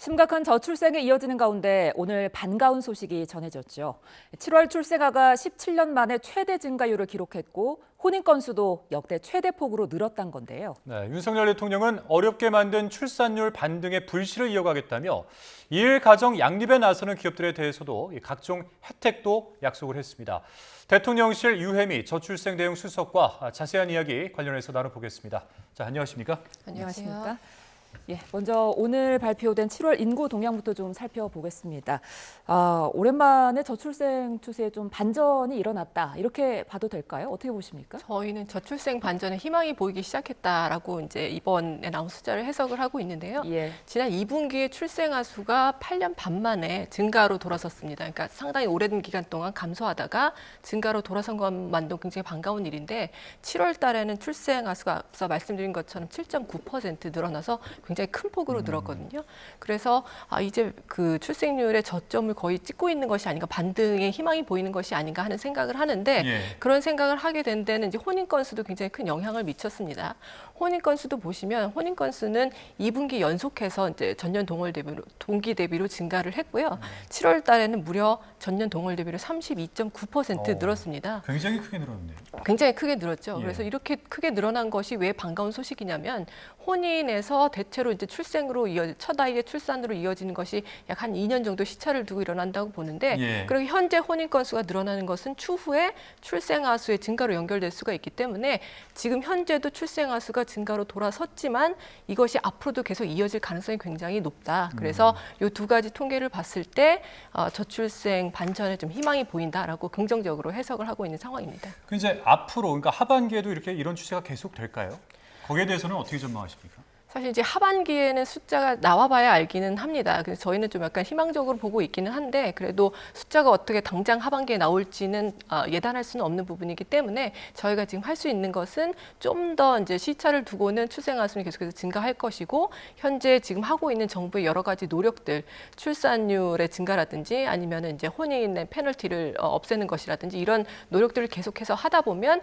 심각한 저출생에 이어지는 가운데 오늘 반가운 소식이 전해졌죠. 7월 출생아가 17년 만에 최대 증가율을 기록했고 혼인 건수도 역대 최대 폭으로 늘었단 건데요. 네, 윤석열 대통령은 어렵게 만든 출산율 반등의 불씨를 이어가겠다며 1일 가정 양립에 나서는 기업들에 대해서도 각종 혜택도 약속을 했습니다. 대통령실 유혜미 저출생 대응 수석과 자세한 이야기 관련해서 나눠보겠습니다. 자, 안녕하십니까? 안녕하십니까? 예, 먼저 오늘 발표된 7월 인구 동향부터 좀 살펴보겠습니다. 오랜만에 저출생 추세에 좀 반전이 일어났다. 이렇게 봐도 될까요? 어떻게 보십니까? 저희는 저출생 반전에 희망이 보이기 시작했다라고 이제 이번에 나온 숫자를 해석을 하고 있는데요. 예. 지난 2분기에 출생아 수가 8년 반 만에 증가로 돌아섰습니다. 그러니까 상당히 오랜 기간 동안 감소하다가 증가로 돌아선 것만도 굉장히 반가운 일인데 7월 달에는 출생아 수가 앞서 말씀드린 것처럼 7.9% 늘어나서 굉장히 큰 폭으로 늘었거든요. 그래서 이제 그 출생률의 저점을 거의 찍고 있는 것이 아닌가, 반등의 희망이 보이는 것이 아닌가 하는 생각을 하는데 그런 생각을 하게 된 데는 이제 혼인 건수도 굉장히 큰 영향을 미쳤습니다. 혼인 건수도 보시면 혼인 건수는 2분기 연속해서 이제 전년 동기 대비로 증가를 했고요. 7월 달에는 무려 전년 동월 대비로 32.9% 늘었습니다. 굉장히 크게 늘었네요. 굉장히 크게 늘었죠. 예. 그래서 이렇게 크게 늘어난 것이 왜 반가운 소식이냐면 혼인에서 대체로 이제 출생으로 첫 아이의 출산으로 이어지는 것이 약 한 2년 정도 시차를 두고 일어난다고 보는데 예. 그리고 현재 혼인 건수가 늘어나는 것은 추후에 출생아 수의 증가로 연결될 수가 있기 때문에 지금 현재도 출생아 수가 증가로 돌아섰지만 이것이 앞으로도 계속 이어질 가능성이 굉장히 높다. 그래서 이 두 가지 통계를 봤을 때 저출생 반전에 좀 희망이 보인다라고 긍정적으로 해석을 하고 있는 상황입니다. 그 이제 앞으로 그러니까 하반기에도 이렇게 이런 추세가 계속 될까요? 거기에 대해서는 어떻게 전망하십니까? 사실 이제 하반기에는 숫자가 나와봐야 알기는 합니다. 그래서 저희는 좀 약간 희망적으로 보고 있기는 한데 그래도 숫자가 어떻게 당장 하반기에 나올지는 예단할 수는 없는 부분이기 때문에 저희가 지금 할 수 있는 것은 좀 더 이제 시차를 두고는 출생아 수는 계속해서 증가할 것이고 현재 지금 하고 있는 정부의 여러 가지 노력들, 출산율의 증가라든지 아니면 이제 혼인의 페널티를 없애는 것이라든지 이런 노력들을 계속해서 하다 보면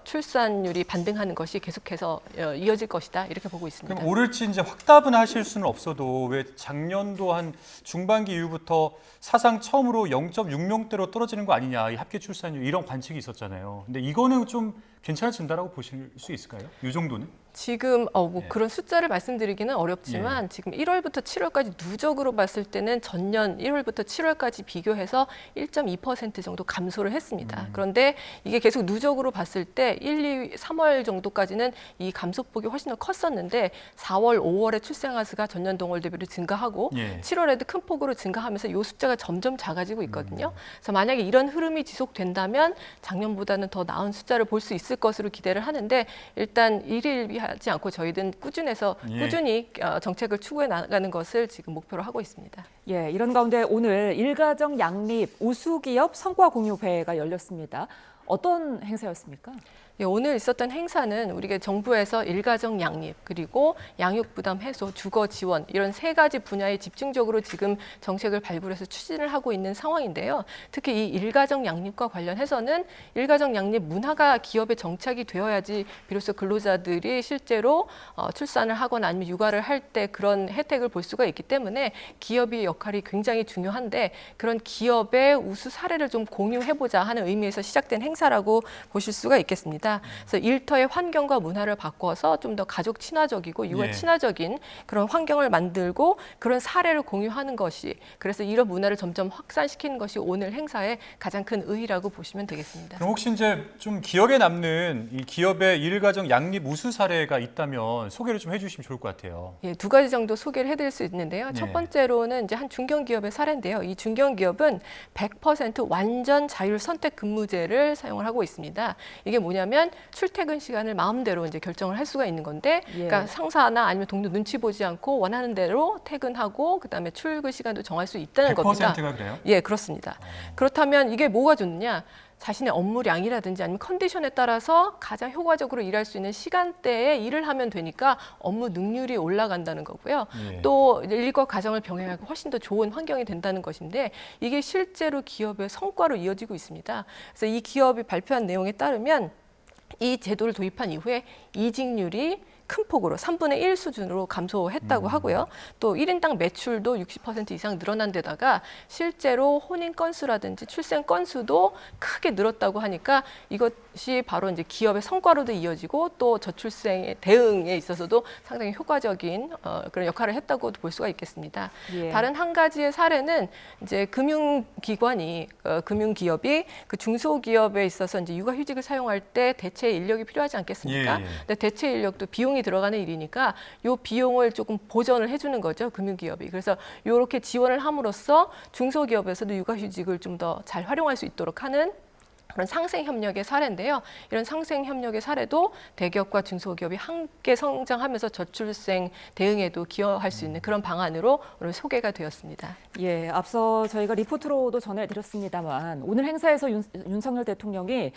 출산율이 반등하는 것이 계속해서 이어질 것이다 이렇게 보고 있습니다. 오를지 이제 확답은 하실 수는 없어도 왜 작년도 한 중반기 이후부터 사상 처음으로 0.6명대로 떨어지는 거 아니냐, 이 합계 출산율 이런 관측이 있었잖아요. 근데 이거는 좀 괜찮아진다라고 보실 수 있을까요? 이 정도는? 지금 그런 숫자를 말씀드리기는 어렵지만 지금 1월부터 7월까지 누적으로 봤을 때는 전년 1월부터 7월까지 비교해서 1.2% 정도 감소를 했습니다. 그런데 이게 계속 누적으로 봤을 때 1, 2, 3월 정도까지는 이 감소폭이 훨씬 더 컸었는데 4월, 5월에 출생아 수가 전년 동월 대비로 증가하고 7월에도 큰 폭으로 증가하면서 이 숫자가 점점 작아지고 있거든요. 그래서 만약에 이런 흐름이 지속된다면 작년보다는 더 나은 숫자를 볼 수 있을 것으로 기대를 하는데 일단 일일비하지 않고 저희는 꾸준히 정책을 추구해 나가는 것을 지금 목표로 하고 있습니다. 예, 이런 가운데 오늘 일가정 양립 우수기업 성과 공유회가 열렸습니다. 어떤 행사였습니까? 예, 오늘 있었던 행사는 우리가 정부에서 일가정 양립 그리고 양육 부담 해소, 주거 지원 이런 세 가지 분야에 집중적으로 지금 정책을 발굴해서 추진을 하고 있는 상황인데요. 특히 이 일가정 양립과 관련해서는 일가정 양립 문화가 기업에 정착이 되어야지 비로소 근로자들이 실제로 출산을 하거나 아니면 육아를 할 때 그런 혜택을 볼 수가 있기 때문에 기업의 역할이 굉장히 중요한데 그런 기업의 우수 사례를 좀 공유해보자 하는 의미에서 시작된 행사라고 보실 수가 있겠습니다. 그래서 일터의 환경과 문화를 바꿔서 좀 더 가족 친화적이고 육아 친화적인 그런 환경을 만들고 그런 사례를 공유하는 것이 그래서 이런 문화를 점점 확산시키는 것이 오늘 행사의 가장 큰 의의라고 보시면 되겠습니다. 그럼 혹시 이제 좀 기억에 남는 이 기업의 일가정 양립 우수 사례가 있다면 소개를 좀 해주시면 좋을 것 같아요. 예, 두 가지 정도 소개를 해드릴 수 있는데요. 첫 번째로는 이제 한 중견기업의 사례인데요. 이 중견기업은 100% 완전 자율 선택 근무제를 사용을 하고 있습니다. 이게 뭐냐면 출퇴근 시간을 마음대로 이제 결정을 할 수가 있는 건데, 그러니까 상사나 아니면 동료 눈치 보지 않고 원하는 대로 퇴근하고 그다음에 출근 시간도 정할 수 있다는 겁니다. 100%가 그래요? 예, 그렇습니다. 그렇다면 이게 뭐가 좋느냐? 자신의 업무량이라든지 아니면 컨디션에 따라서 가장 효과적으로 일할 수 있는 시간대에 일을 하면 되니까 업무 능률이 올라간다는 거고요. 또 일과 가정을 병행하고 훨씬 더 좋은 환경이 된다는 것인데 이게 실제로 기업의 성과로 이어지고 있습니다. 그래서 이 기업이 발표한 내용에 따르면 이 제도를 도입한 이후에 이직률이 큰 폭으로 3분의 1 수준으로 감소했다고 하고요. 또 1인당 매출도 60% 이상 늘어난 데다가 실제로 혼인 건수라든지 출생 건수도 크게 늘었다고 하니까 이것이 바로 이제 기업의 성과로도 이어지고 또 저출생의 대응에 있어서도 상당히 효과적인 그런 역할을 했다고도 볼 수가 있겠습니다. 예. 다른 한 가지의 사례는 이제 금융기관이 금융기업이 그 중소기업에 있어서 이제 육아휴직을 사용할 때 대체 인력이 필요하지 않겠습니까? 예, 예. 근데 대체 인력도 비용이 들어가는 일이니까 요 비용을 조금 보전을 해주는 거죠, 금융기업이. 그래서 이렇게 지원을 함으로써 중소기업에서도 육아휴직을 좀 더 잘 활용할 수 있도록 하는 그런 상생협력의 사례인데요. 이런 상생협력의 사례도 대기업과 중소기업이 함께 성장하면서 저출생 대응에도 기여할 수 있는 그런 방안으로 오늘 소개가 되었습니다. 예, 앞서 저희가 리포트로도 전해드렸습니다만 오늘 행사에서 윤석열 대통령이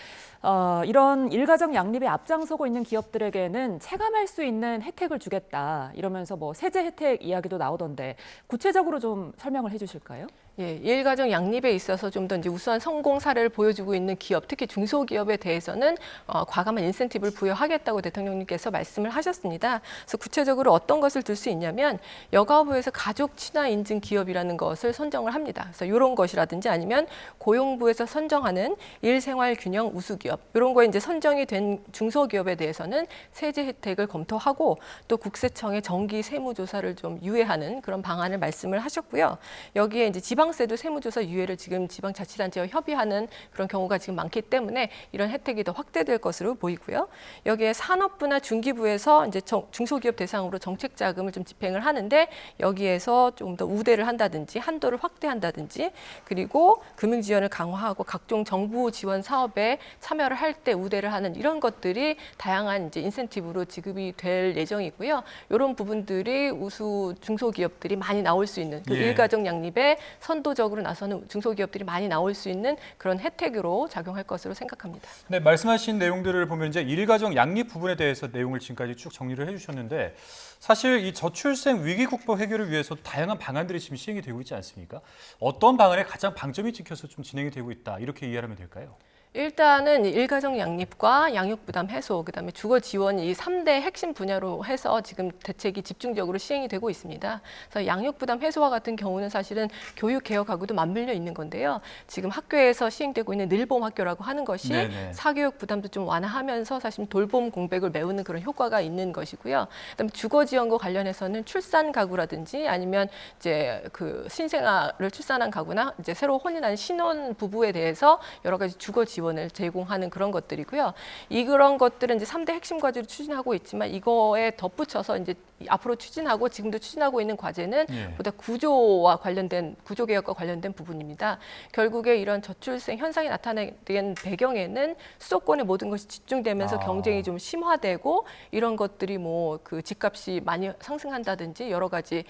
이런 일가정 양립에 앞장서고 있는 기업들에게는 체감할 수 있는 혜택을 주겠다 이러면서 뭐 세제 혜택 이야기도 나오던데 구체적으로 좀 설명을 해주실까요? 예, 일가정 양립에 있어서 좀 더 이제 우수한 성공 사례를 보여주고 있는 기업, 특히 중소기업에 대해서는 과감한 인센티브를 부여하겠다고 대통령님께서 말씀을 하셨습니다. 그래서 구체적으로 어떤 것을 들 수 있냐면 여가부에서 가족 친화 인증 기업이라는 것을 선정을 합니다. 그래서 이런 것이라든지 아니면 고용부에서 선정하는 일생활 균형 우수 기업, 이런 거에 이제 선정이 된 중소기업에 대해서는 세제 혜택을 검토하고 또 국세청의 정기 세무조사를 좀 유예하는 그런 방안을 말씀을 하셨고요. 여기에 이제 지방세도 세무조사 유예를 지금 지방자치단체와 협의하는 그런 경우가 지금 많기 때문에 이런 혜택이 더 확대될 것으로 보이고요. 여기에 산업부나 중기부에서 이제 중소기업 대상으로 정책 자금을 좀 집행을 하는데 여기에서 좀 더 우대를 한다든지 한도를 확대한다든지 그리고 금융 지원을 강화하고 각종 정부 지원 사업에 참여를 할 때 우대를 하는 이런 것들이 다양한 이제 인센티브로 지급이 될 예정이고요. 이런 부분들이 우수 중소기업들이 많이 나올 수 있는 그 예. 일가정 양립에 선도적으로 나서는 중소기업들이 많이 나올 수 있는 그런 혜택으로 작용할 것으로 생각합니다. 네, 말씀하신 내용들을 보면 이제 일가정 양립 부분에 대해서 내용을 지금까지 쭉 정리를 해주셨는데 사실 이 저출생 위기 극복 해결을 위해서 다양한 방안들이 지금 시행이 되고 있지 않습니까? 어떤 방안에 가장 방점이 찍혀서 좀 진행이 되고 있다 이렇게 이해하면 될까요? 일단은 일가정 양립과 양육 부담 해소, 그다음에 주거 지원 이 3대 핵심 분야로 해서 지금 대책이 집중적으로 시행이 되고 있습니다. 그래서 양육 부담 해소와 같은 경우는 사실은 교육 개혁하고도 맞물려 있는 건데요. 지금 학교에서 시행되고 있는 늘봄 학교라고 하는 것이 네네. 사교육 부담도 좀 완화하면서 사실 돌봄 공백을 메우는 그런 효과가 있는 것이고요. 그다음에 주거 지원과 관련해서는 출산 가구라든지 아니면 이제 그 신생아를 출산한 가구나 이제 새로 혼인한 신혼 부부에 대해서 여러 가지 주거 지원을 제공하는 그런 것들이고요. 이런 것들은 이제 3대 핵심 과제로 추진하고 있지만 이거에 덧붙여서 이제 앞으로 추진하고 지금도 추진하고 있는 과제는 예. 보다 구조와 관련된 구조 개혁과 관련된 부분입니다. 결국에 이런 저출생 현상이 나타나는 배경에는 수도권의 모든 것이 집중되면서 경쟁이 좀 심화되고 이런 것들이 뭐 그 집값이 많이 상승한다든지 여러 가지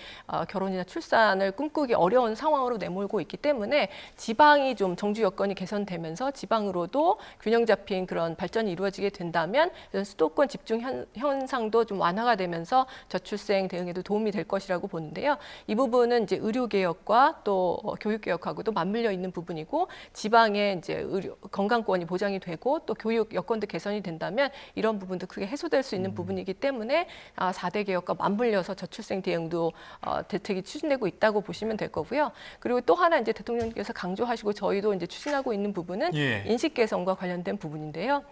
결혼이나 출산을 꿈꾸기 어려운 상황으로 내몰고 있기 때문에 지방이 좀 정주 여건이 개선되면서 지방으로도 균형 잡힌 그런 발전이 이루어지게 된다면 이런 수도권 집중 현상도 좀 완화가 되면서 저출생 대응에도 도움이 될 것이라고 보는데요. 이 부분은 이제 의료 개혁과 또 교육 개혁하고도 맞물려 있는 부분이고 지방의 이제 의료 건강권이 보장이 되고 또 교육 여건도 개선이 된다면 이런 부분도 크게 해소될 수 있는 부분이기 때문에 4대 개혁과 맞물려서 저출생 대응도 대책이 추진되고 있다고 보시면 될 거고요. 그리고 또 하나 이제 대통령님께서 강조하시고 저희도 이제 추진하고 있는 부분은 예. 인식 개선과 관련된 부분인데요.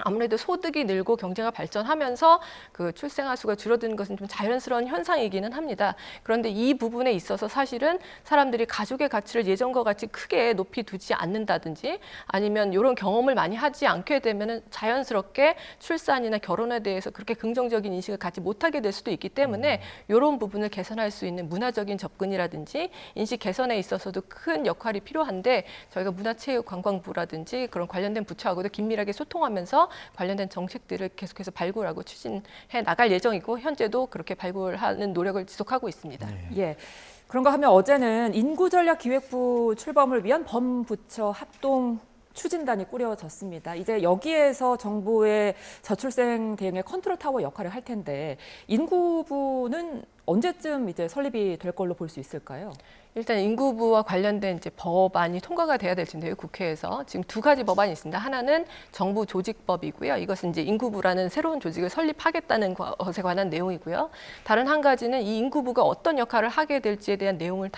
아무래도 소득이 늘고 경제가 발전하면서 그 출생아 수가 줄어드는 것은 좀 자연스러운 현상이기는 합니다. 그런데 이 부분에 있어서 사실은 사람들이 가족의 가치를 예전과 같이 크게 높이 두지 않는다든지 아니면 이런 경험을 많이 하지 않게 되면은 자연스럽게 출산이나 결혼에 대해서 그렇게 긍정적인 인식을 갖지 못하게 될 수도 있기 때문에 이런 부분을 개선할 수 있는 문화적인 접근이라든지 인식 개선에 있어서도 큰 역할이 필요한데 저희가 문화체육관광부라든지 그런 관련된 부처하고도 긴밀하게 소통하면서 관련된 정책들을 계속해서 발굴하고 추진해 나갈 예정이고 현재도 그렇게 발굴하는 노력을 지속하고 있습니다. 예. 그런가 하면 어제는 인구전략기획부 출범을 위한 범부처 합동 추진단이 꾸려졌습니다. 이제 여기에서 정부의 저출생 대응의 컨트롤 타워 역할을 할 텐데 인구부는 언제쯤 이제 설립이 될 걸로 볼 수 있을까요? 일단 인구부와 관련된 이제 법안이 통과가 돼야 될 텐데요. 국회에서 지금 두 가지 법안이 있습니다. 하나는 정부 조직법이고요. 이것은 이제 인구부라는 새로운 조직을 설립하겠다는 것에 관한 내용이고요. 다른 한 가지는 이 인구부가 어떤 역할을 하게 될지에 대한 내용을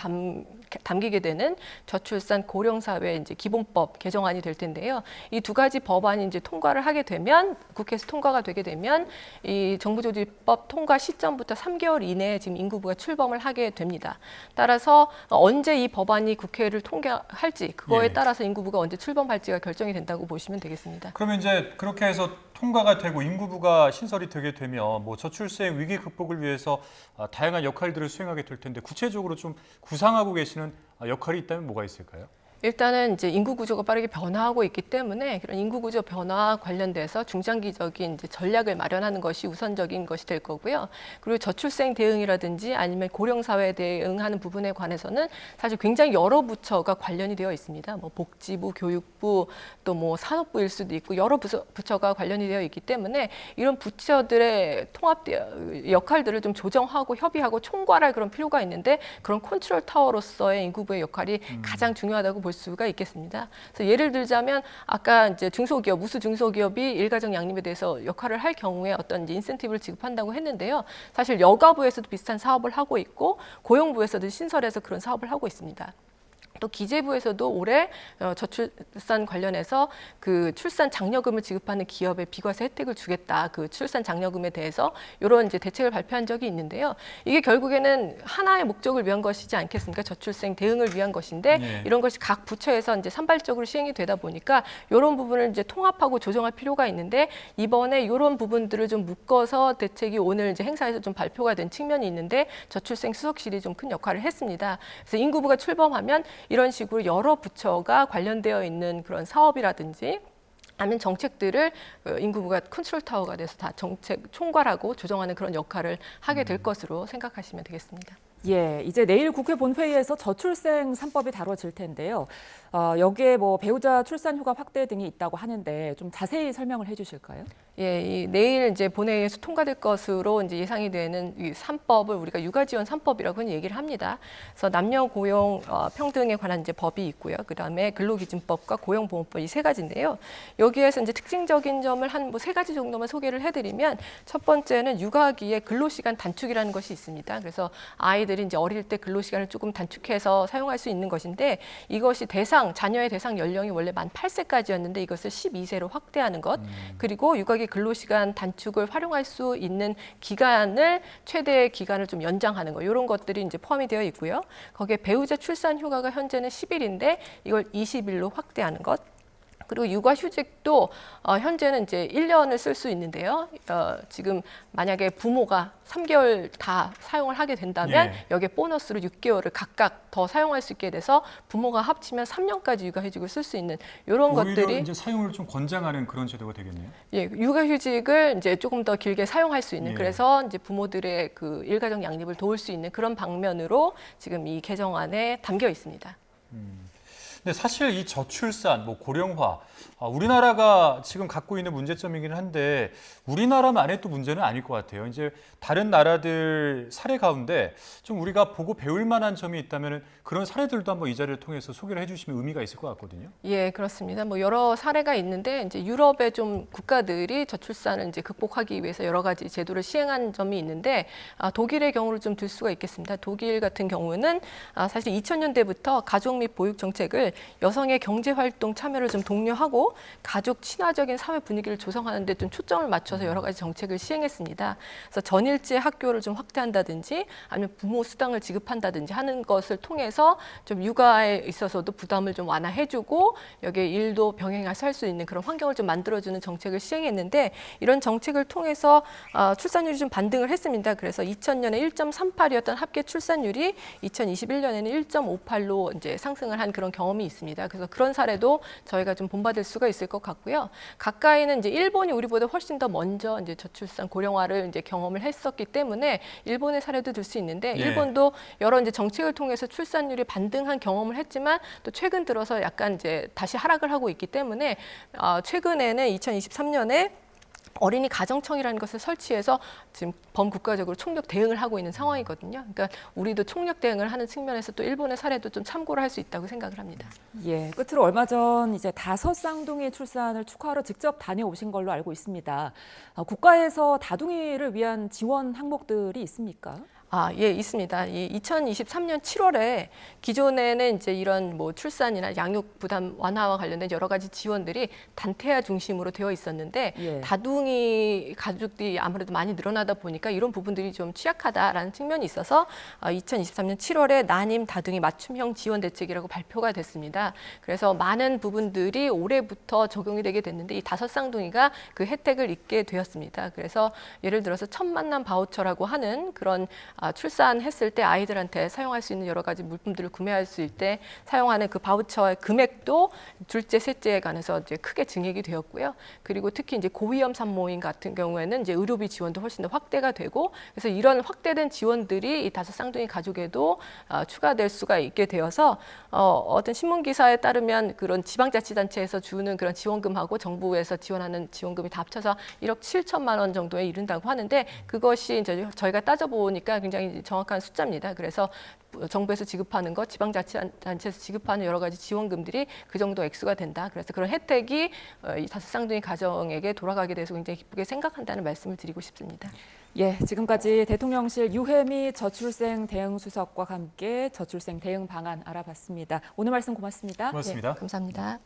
담기게 되는 저출산 고령사회 이제 기본법 개정안이 될 텐데요. 이 두 가지 법안이 이제 통과를 하게 되면 국회에서 통과가 되게 되면 이 정부조직법 통과 시점부터 3개월 이내에 지금 인구부가 출범을 하게 됩니다. 따라서 언제 이 법안이 국회를 통과할지 그거에 예. 따라서 인구부가 언제 출범할지가 결정이 된다고 보시면 되겠습니다. 그러면 이제 그렇게 해서 통과가 되고 인구부가 신설이 되게 되면 뭐 저출생 위기 극복을 위해서 다양한 역할들을 수행하게 될 텐데 구체적으로 좀 구상하고 계시는 역할이 있다면 뭐가 있을까요? 일단은 이제 인구 구조가 빠르게 변화하고 있기 때문에 그런 인구 구조 변화 관련돼서 중장기적인 이제 전략을 마련하는 것이 우선적인 것이 될 거고요. 그리고 저출생 대응이라든지 아니면 고령 사회 대응하는 부분에 관해서는 사실 굉장히 여러 부처가 관련이 되어 있습니다. 뭐 복지부, 교육부, 또 뭐 산업부일 수도 있고 여러 부처가 관련이 되어 있기 때문에 이런 부처들의 통합 역할들을 좀 조정하고 협의하고 총괄할 그런 필요가 있는데 그런 컨트롤 타워로서의 인구부의 역할이 가장 중요하다고 볼 수가 있겠습니다. 그래서 예를 들자면 아까 이제 중소기업, 우수 중소기업이 일가정 양립에 대해서 역할을 할 경우에 어떤 이제 인센티브를 지급한다고 했는데요. 사실 여가부에서도 비슷한 사업을 하고 있고 고용부에서도 신설해서 그런 사업을 하고 있습니다. 또 기재부에서도 올해 저출산 관련해서 그 출산 장려금을 지급하는 기업에 비과세 혜택을 주겠다. 그 출산 장려금에 대해서 이런 이제 대책을 발표한 적이 있는데요. 이게 결국에는 하나의 목적을 위한 것이지 않겠습니까? 저출생 대응을 위한 것인데 네. 이런 것이 각 부처에서 이제 산발적으로 시행이 되다 보니까 이런 부분을 이제 통합하고 조정할 필요가 있는데 이번에 이런 부분들을 좀 묶어서 대책이 오늘 이제 행사에서 좀 발표가 된 측면이 있는데 저출생 수석실이 좀 큰 역할을 했습니다. 그래서 인구부가 출범하면 이런 식으로 여러 부처가 관련되어 있는 그런 사업이라든지 아니면 정책들을 인구부가 컨트롤 타워가 돼서 다 정책 총괄하고 조정하는 그런 역할을 하게 될 것으로 생각하시면 되겠습니다. 예, 이제 내일 국회 본회의에서 저출생 3법이 다뤄질 텐데요. 여기에 뭐 배우자 출산 휴가 확대 등이 있다고 하는데 좀 자세히 설명을 해주실까요? 예, 내일 이제 본회의에서 통과될 것으로 이제 예상이 되는 이 3법을 우리가 육아지원 3법이라고 얘기를 합니다. 그래서 남녀 고용 평등에 관한 이제 법이 있고요. 그다음에 근로기준법과 고용보험법 이 세 가지인데요. 여기에서 이제 특징적인 점을 한 뭐 세 가지 정도만 소개를 해드리면 첫 번째는 육아기의 근로시간 단축이라는 것이 있습니다. 그래서 아이들이 이제 어릴 때 근로시간을 조금 단축해서 사용할 수 있는 것인데 이것이 자녀의 대상 연령이 원래 만 8세까지였는데 이것을 12세로 확대하는 것 그리고 육아기 근로시간 단축을 활용할 수 있는 기간을 최대 기간을 좀 연장하는 것 이런 것들이 이제 포함이 되어 있고요. 거기에 배우자 출산 휴가가 현재는 10일인데 이걸 20일로 확대하는 것. 그리고 육아휴직도 현재는 이제 1년을 쓸 수 있는데요. 지금 만약에 부모가 3개월 다 사용을 하게 된다면 예. 여기에 보너스로 6개월을 각각 더 사용할 수 있게 돼서 부모가 합치면 3년까지 육아휴직을 쓸 수 있는 이런 오히려 것들이 이제 사용을 좀 권장하는 그런 제도가 되겠네요. 예, 육아휴직을 이제 조금 더 길게 사용할 수 있는 예. 그래서 이제 부모들의 그 일가정 양립을 도울 수 있는 그런 방면으로 지금 이 개정안에 담겨 있습니다. 근데 사실 이 저출산, 뭐 고령화, 우리나라가 지금 갖고 있는 문제점이긴 한데 우리나라만의 또 문제는 아닐 것 같아요. 이제 다른 나라들 사례 가운데 좀 우리가 보고 배울 만한 점이 있다면 그런 사례들도 한번 이 자리를 통해서 소개를 해주시면 의미가 있을 것 같거든요. 예, 그렇습니다. 뭐 여러 사례가 있는데 이제 유럽의 좀 국가들이 저출산을 이제 극복하기 위해서 여러 가지 제도를 시행한 점이 있는데 독일의 경우를 좀 들 수가 있겠습니다. 독일 같은 경우는 사실 2000년대부터 가족 및 보육 정책을 여성의 경제 활동 참여를 좀 독려하고 가족 친화적인 사회 분위기를 조성하는 데 좀 초점을 맞춰서 여러 가지 정책을 시행했습니다. 그래서 전일제 학교를 좀 확대한다든지 아니면 부모 수당을 지급한다든지 하는 것을 통해서 좀 육아에 있어서도 부담을 좀 완화해주고 여기에 일도 병행해서 할 수 있는 그런 환경을 좀 만들어주는 정책을 시행했는데 이런 정책을 통해서 출산율이 좀 반등을 했습니다. 그래서 2000년에 1.38이었던 합계 출산율이 2021년에는 1.58로 이제 상승을 한 그런 경험이 있습니다. 그래서 그런 사례도 저희가 좀 본받을 수가 있을 것 같고요. 가까이는 이제 일본이 우리보다 훨씬 더 먼저 이제 저출산 고령화를 이제 경험을 했었기 때문에 일본의 사례도 들 수 있는데 예. 일본도 여러 이제 정책을 통해서 출산율이 반등한 경험을 했지만 또 최근 들어서 약간 이제 다시 하락을 하고 있기 때문에 최근에는 2023년에 어린이 가정청이라는 것을 설치해서 지금 범국가적으로 총력 대응을 하고 있는 상황이거든요. 그러니까 우리도 총력 대응을 하는 측면에서 또 일본의 사례도 좀 참고를 할 수 있다고 생각을 합니다. 예, 끝으로 얼마 전 이제 5 쌍둥이 출산을 축하하러 직접 다녀오신 걸로 알고 있습니다. 국가에서 다둥이를 위한 지원 항목들이 있습니까? 예, 있습니다. 이 2023년 7월에 기존에는 이제 이런 뭐 출산이나 양육 부담 완화와 관련된 여러 가지 지원들이 단태아 중심으로 되어 있었는데 예. 다둥이 가족들이 아무래도 많이 늘어나다 보니까 이런 부분들이 좀 취약하다라는 측면이 있어서 2023년 7월에 난임 다둥이 맞춤형 지원 대책이라고 발표가 됐습니다. 그래서 많은 부분들이 올해부터 적용이 되게 됐는데 이 5 쌍둥이가 그 혜택을 입게 되었습니다. 그래서 예를 들어서 첫 만남 바우처라고 하는 그런 출산했을 때 아이들한테 사용할 수 있는 여러 가지 물품들을 구매할 수 있을 때 사용하는 그 바우처의 금액도 둘째, 셋째에 관해서 이제 크게 증액이 되었고요. 그리고 특히 이제 고위험 산모인 같은 경우에는 이제 의료비 지원도 훨씬 더 확대가 되고 그래서 이런 확대된 지원들이 이 5 쌍둥이 가족에도 추가될 수가 있게 되어서 어떤 신문 기사에 따르면 그런 지방자치단체에서 주는 그런 지원금하고 정부에서 지원하는 지원금이 다 합쳐서 1억 7천만 원 정도에 이른다고 하는데 그것이 이제 저희가 따져보니까 굉장히 정확한 숫자입니다. 그래서 정부에서 지급하는 것, 지방자치단체에서 지급하는 여러 가지 지원금들이 그 정도 액수가 된다. 그래서 그런 혜택이 이 5 쌍둥이 가정에게 돌아가게 돼서 굉장히 기쁘게 생각한다는 말씀을 드리고 싶습니다. 예, 지금까지 대통령실 유혜미 저출생 대응 수석과 함께 저출생 대응 방안 알아봤습니다. 오늘 말씀 고맙습니다. 고맙습니다. 감사합니다.